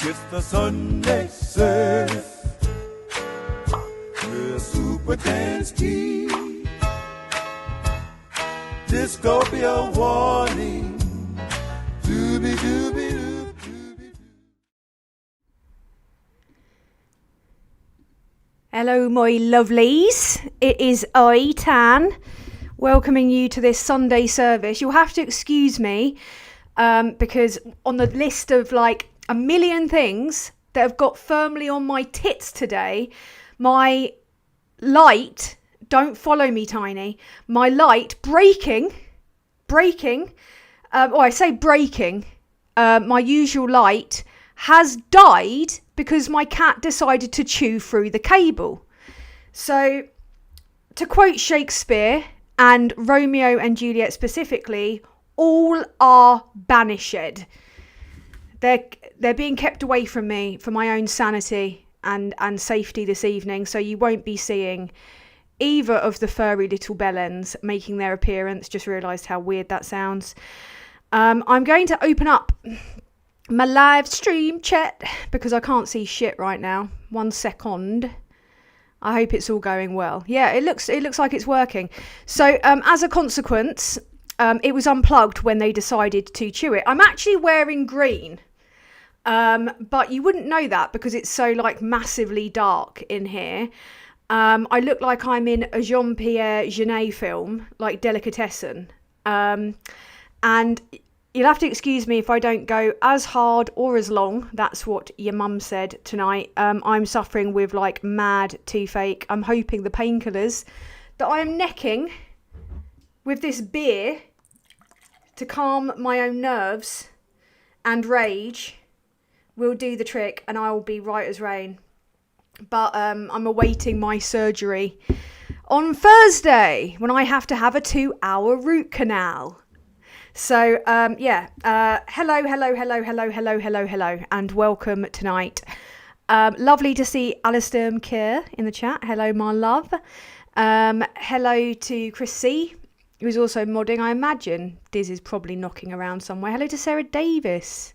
It's the Sunday service. The super dance team. This go be a warning. Dooby dooby doo, dooby doo. Hello, my lovelies. It is I, Tan, welcoming you to this Sunday service. You'll have to excuse me because on the list of like a million things that have got firmly on my tits today, my light, don't follow me, Tiny, my light breaking, I say breaking, my usual light has died because my cat decided to chew through the cable. So, to quote Shakespeare and Romeo and Juliet specifically, all are banished. They're being kept away from me for my own sanity and safety this evening, so you won't be seeing either of the furry little bellends making their appearance. Just realised how weird that sounds. I'm going to open up my live stream chat because I can't see shit right now. 1 second. I hope it's all going well. Yeah, it looks like it's working. So as a consequence, it was unplugged when they decided to chew it. I'm actually wearing green. But you wouldn't know that because it's so like massively dark in here. I look like I'm in a Jean-Pierre Jeunet film, like Delicatessen. And you'll have to excuse me if I don't go as hard or as long. That's what your mum said tonight. I'm suffering with like mad toothache. I'm hoping the painkillers that I am necking with this beer to calm my own nerves and rage will do the trick and I will be right as rain. But I'm awaiting my surgery on Thursday when I have to have a 2-hour root canal. So, hello, and welcome tonight. Lovely to see Alistair McKeer in the chat. Hello, my love. Hello to Chris C, who's also modding. I imagine Diz is probably knocking around somewhere. Hello to Sarah Davis.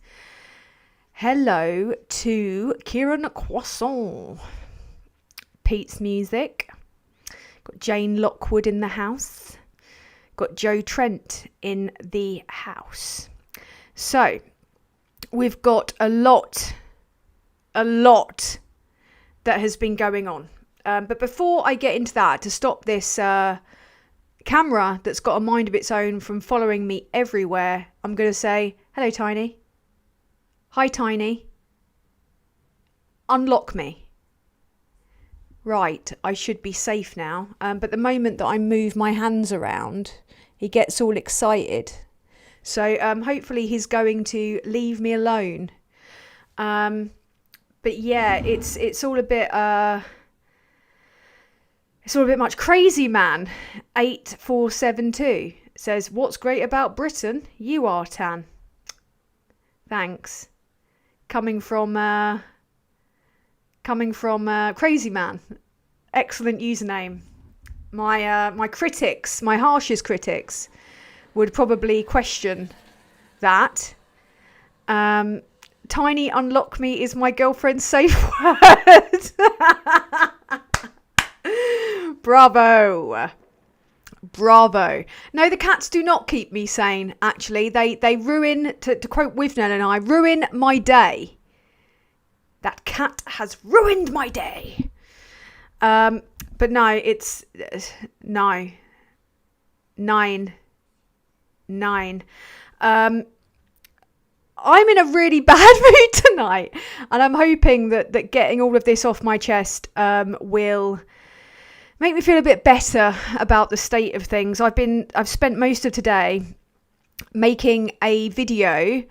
Hello to Kieran Croissant. Pete's Music. Got Jane Lockwood in the house. Got Joe Trent in the house. So, we've got a lot that has been going on. But before I get into that, to stop this camera that's got a mind of its own from following me everywhere, I'm going to say, hello, Tiny. Hi, Tiny. Unlock me. Right, I should be safe now. But the moment that I move my hands around, he gets all excited. So hopefully he's going to leave me alone. But yeah, it's all a bit much. Crazy Man 8472 says, "What's great about Britain? You are, Tan." Thanks. Coming from Crazy Man. Excellent username. My critics, my harshest critics, would probably question that. Tiny unlock me is my girlfriend's safe word. Bravo. No, the cats do not keep me sane, actually. They ruin, to quote Wivnell and I, ruin my day. That cat has ruined my day. But no, it's... No. 9. I'm in a really bad mood tonight. And I'm hoping that getting all of this off my chest will make me feel a bit better about the state of things. I've spent most of today making a video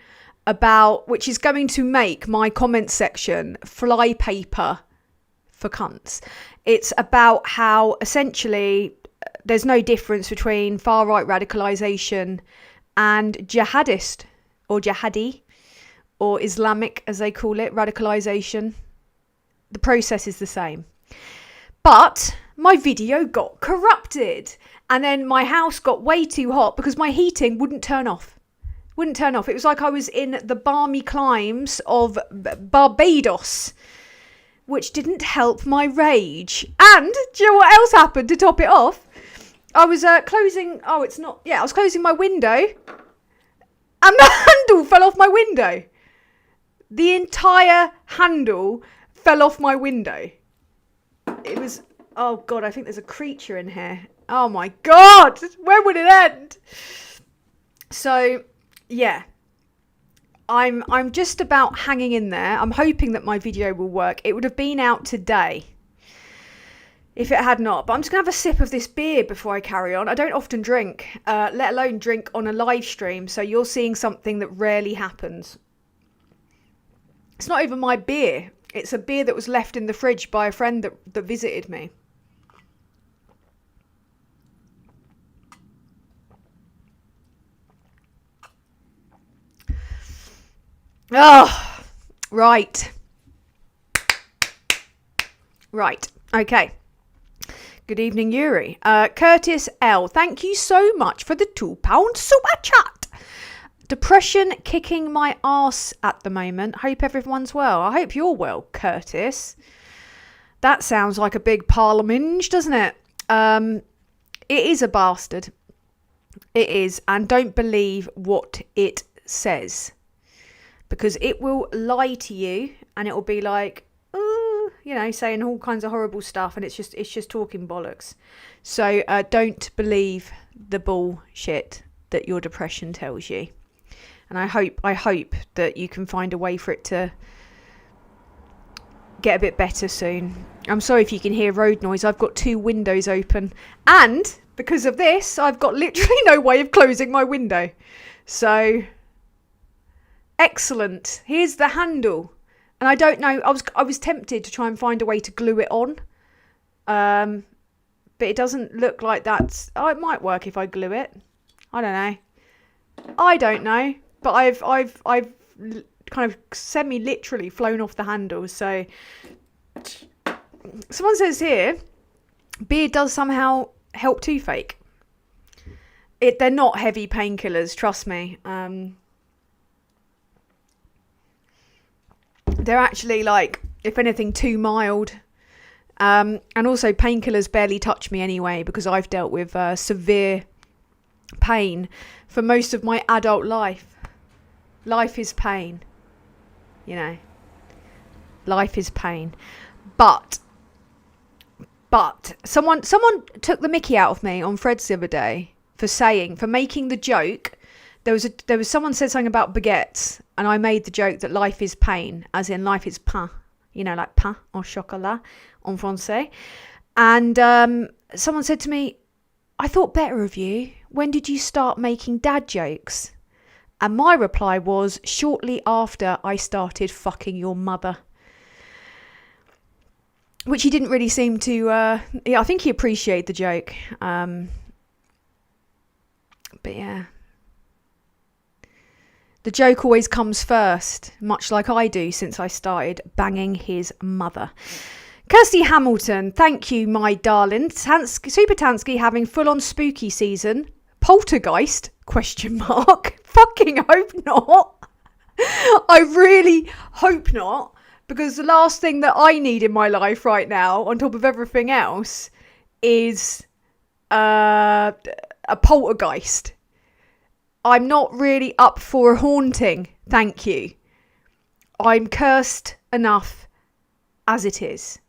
which is going to make my comment section flypaper for cunts. It's about how essentially there's no difference between far right radicalisation and jihadist or jihadi or Islamic, as they call it, radicalisation. The process is the same. But my video got corrupted and then my house got way too hot because my heating wouldn't turn off. Wouldn't turn off. It was like I was in the balmy climes of Barbados, which didn't help my rage. And do you know what else happened to top it off? I was closing... Oh, it's not... Yeah, I was closing my window, and the handle fell off my window. The entire handle fell off my window. It was... Oh, God, I think there's a creature in here. Oh, my God. When would it end? So, yeah. I'm just about hanging in there. I'm hoping that my video will work. It would have been out today if it had not. But I'm just going to have a sip of this beer before I carry on. I don't often drink, let alone drink on a live stream. So you're seeing something that rarely happens. It's not even my beer. It's a beer that was left in the fridge by a friend that visited me. Oh, right. Right. Okay. Good evening, Yuri. Curtis L. Thank you so much for the £2 super chat. Depression kicking my arse at the moment. Hope everyone's well. I hope you're well, Curtis. That sounds like a big parliament, doesn't it? It is a bastard. It is. And don't believe what it says. Because it will lie to you and it will be like, oh, you know, saying all kinds of horrible stuff, and it's just talking bollocks. So don't believe the bullshit that your depression tells you. And I hope that you can find a way for it to get a bit better soon. I'm sorry if you can hear road noise. I've got 2 windows open, and because of this, I've got literally no way of closing my window. So excellent. Here's the handle, and I don't know. I was tempted to try and find a way to glue it on, but it doesn't look like that's. Oh, it might work if I glue it. I don't know. But I've kind of semi-literally flown off the handle. So someone says here, beer does somehow help toothache. They're not heavy painkillers, trust me. They're actually, like, if anything, too mild. And also painkillers barely touch me anyway, because I've dealt with severe pain for most of my adult life. Life is pain. You know. Life is pain. But someone took the mickey out of me on Threads the other day for making the joke. There was someone said something about baguettes, and I made the joke that life is pain, as in life is pain, you know, like pain au chocolat en français. And someone said to me, I thought better of you. When did you start making dad jokes? And my reply was, shortly after I started fucking your mother. Which he didn't really seem to, I think he appreciated the joke. But yeah. The joke always comes first, much like I do since I started banging his mother. Kirsty Hamilton, thank you, my darling. Super Tansky having full-on spooky season. Poltergeist? ? Fucking hope not. I really hope not. Because the last thing that I need in my life right now, on top of everything else, is a poltergeist. I'm not really up for a haunting, thank you. I'm cursed enough as it is.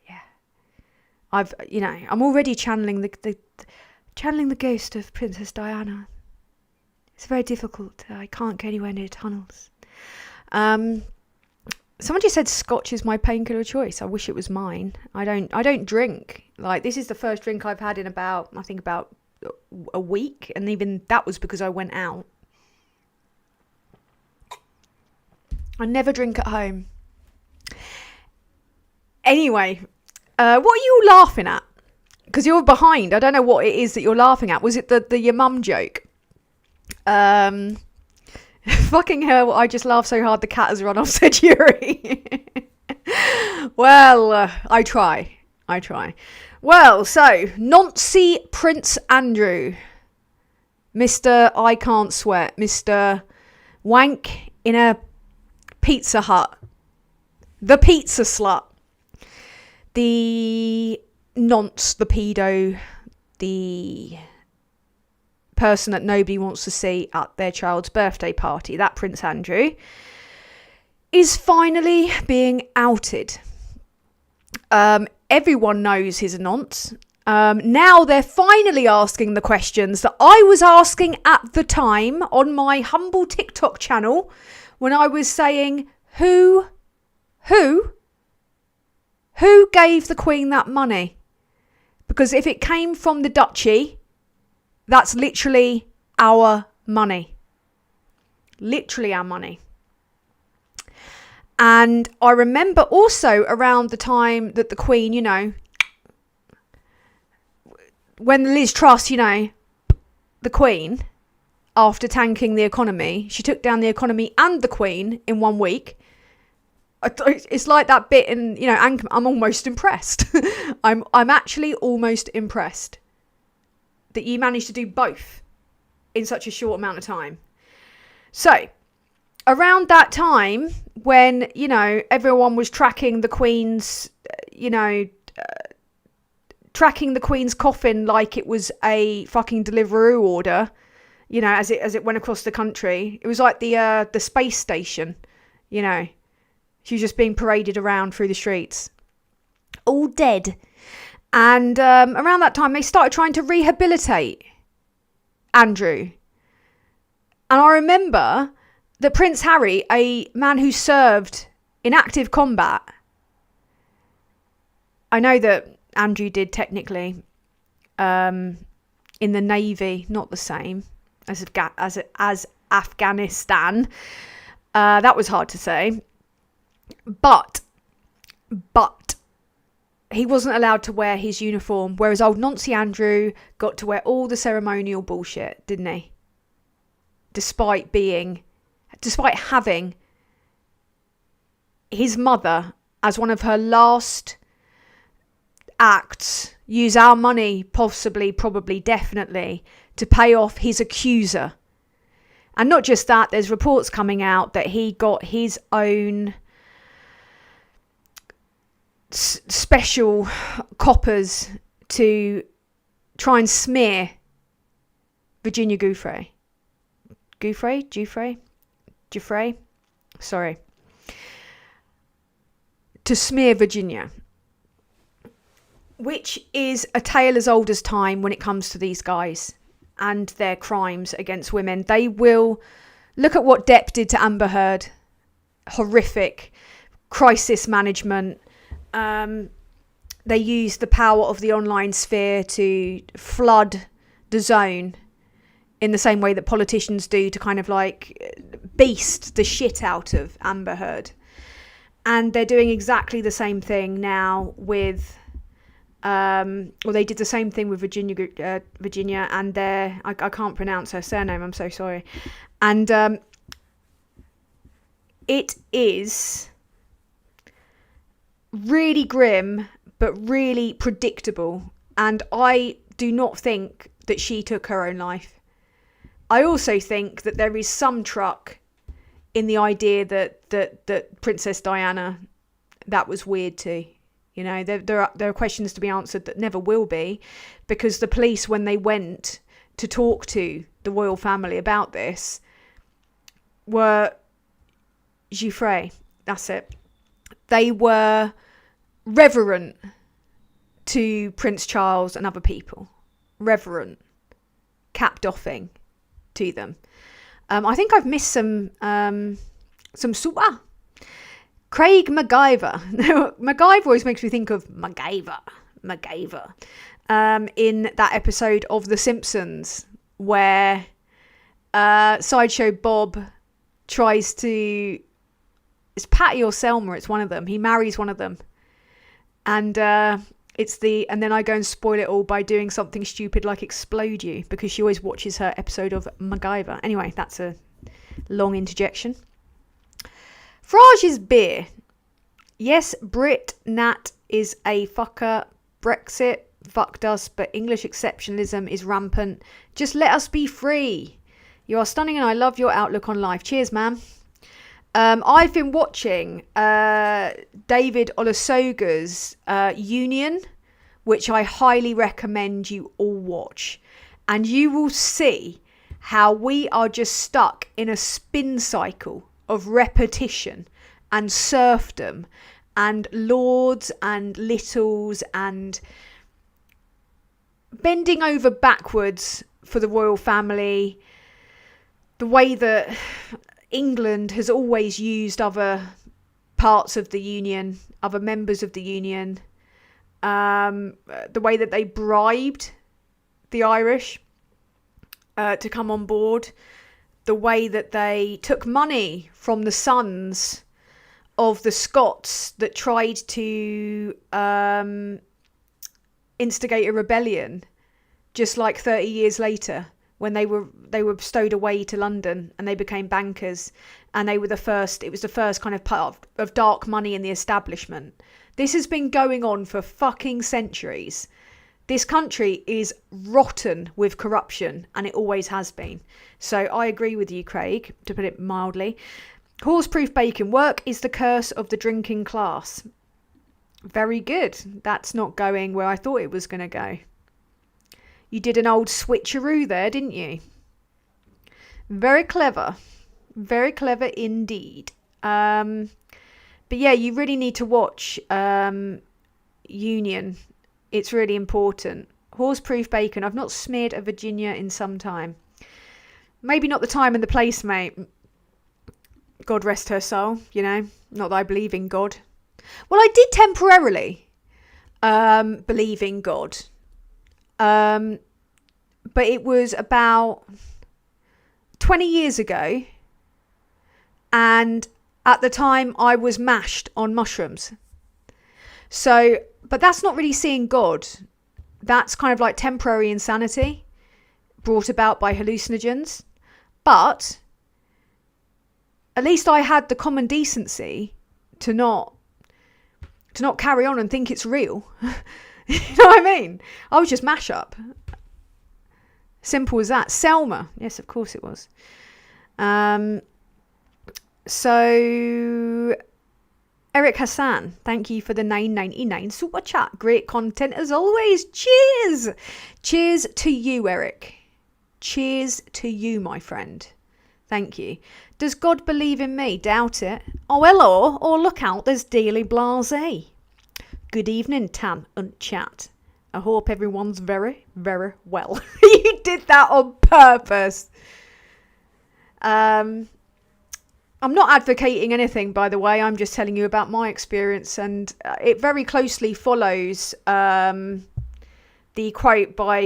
Yeah. I'm already channeling the ghost of Princess Diana. It's very difficult. I can't go anywhere near tunnels. Someone just said Scotch is my painkiller choice. I wish it was mine. I don't drink. Like, this is the first drink I've had in about a week, and even that was because I went out. I never drink at home. Anyway, what are you laughing at? Because you're behind. I don't know what it is that you're laughing at. Was it the your mum joke? Fucking hell, I just laughed so hard the cat has run off, said Yuri. Well, I try. Well, so, Nonce Prince Andrew. Mr. I can't sweat, Mr. Wank in a Pizza Hut, the pizza slut, the nonce, the pedo, the person that nobody wants to see at their child's birthday party, that Prince Andrew, is finally being outed. Everyone knows he's a nonce. Now they're finally asking the questions that I was asking at the time on my humble TikTok channel when I was saying, who gave the Queen that money? Because if it came from the duchy, that's literally our money. Literally our money. And I remember also around the time that the Queen, you know, when Liz Truss, you know, the Queen, after tanking the economy, she took down the economy and the Queen in 1 week. It's like that bit in, you know, I'm almost impressed. I'm actually almost impressed that you managed to do both in such a short amount of time. So, around that time, when, you know, everyone was tracking the Queen's, you know, tracking the Queen's coffin like it was a fucking Deliveroo order, you know, as it went across the country. It was like the space station, you know. She was just being paraded around through the streets. All dead. And around that time, they started trying to rehabilitate Andrew. And I remember that Prince Harry, a man who served in active combat, I know that Andrew did technically in the Navy, not the same as Afghanistan. That was hard to say. But he wasn't allowed to wear his uniform, whereas old Nonce Andrew got to wear all the ceremonial bullshit, didn't he? Despite having his mother, as one of her last acts, use our money, possibly, probably, definitely, to pay off his accuser. And not just that, there's reports coming out that he got his own special coppers to try and smear Virginia Giuffre. Giuffre? Sorry. To smear Virginia. Which is a tale as old as time when it comes to these guys and their crimes against women. They will look at what Depp did to Amber Heard. Horrific. Crisis management. They use the power of the online sphere to flood the zone in the same way that politicians do to kind of like beast the shit out of Amber Heard. And they're doing exactly the same thing now with, they did the same thing with Virginia and I can't pronounce her surname, I'm so sorry. And it is really grim, but really predictable. And I do not think that she took her own life. I also think that there is some truck in the idea that Princess Diana, that was weird too. You know, there are questions to be answered that never will be, because the police, when they went to talk to the royal family about this, were Giuffre. That's it. They were reverent to Prince Charles and other people. Reverent. Cap-doffing to them. I think I've missed some super. Craig MacGyver. MacGyver always makes me think of MacGyver. In that episode of The Simpsons where Sideshow Bob tries to... It's Patty or Selma, it's one of them. He marries one of them. And and then I go and spoil it all by doing something stupid like explode you, because she always watches her episode of MacGyver. Anyway, that's a long interjection. Farage's beer. Yes, Brit Nat is a fucker. Brexit fucked us, but English exceptionalism is rampant. Just let us be free. You are stunning and I love your outlook on life. Cheers, man. I've been watching David Olusoga's Union, which I highly recommend you all watch. And you will see how we are just stuck in a spin cycle of repetition and serfdom and lords and littles and bending over backwards for the royal family. The way that England has always used other parts of the union, other members of the union, the way that they bribed the Irish to come on board, the way that they took money from the sons of the Scots that tried to instigate a rebellion just like 30 years later, when they were stowed away to London and they became bankers, and it was the first kind of part of dark money in the establishment. This has been going on for fucking centuries. This country is rotten with corruption, and it always has been. So I agree with you, Craig, to put it mildly. Horseproof bacon. Work is the curse of the drinking class. Very good. That's not going where I thought it was going to go. You did an old switcheroo there, didn't you? Very clever. Very clever indeed. But yeah, you really need to watch Union. It's really important. Horseproof bacon. I've not smeared a Virginia in some time. Maybe not the time and the place, mate. God rest her soul, you know. Not that I believe in God. Well, I did temporarily believe in God. But it was about 20 years ago, and at the time I was mashed on mushrooms. So, but that's not really seeing God. That's kind of like temporary insanity brought about by hallucinogens. But at least I had the common decency to not carry on and think it's real. You know what I mean? I was just mash up. Simple as that. Selma. Yes, of course it was. So Eric Hassan, thank you for the $9.99 super chat. Great content as always. Cheers. Cheers to you, Eric. Cheers to you, my friend. Thank you. Does God believe in me? Doubt it. Oh, hello. Oh, look out. There's Daily Blase. Good evening, Tan and chat. I hope everyone's very, very well. You did that on purpose. I'm not advocating anything, by the way. I'm just telling you about my experience, and it very closely follows the quote by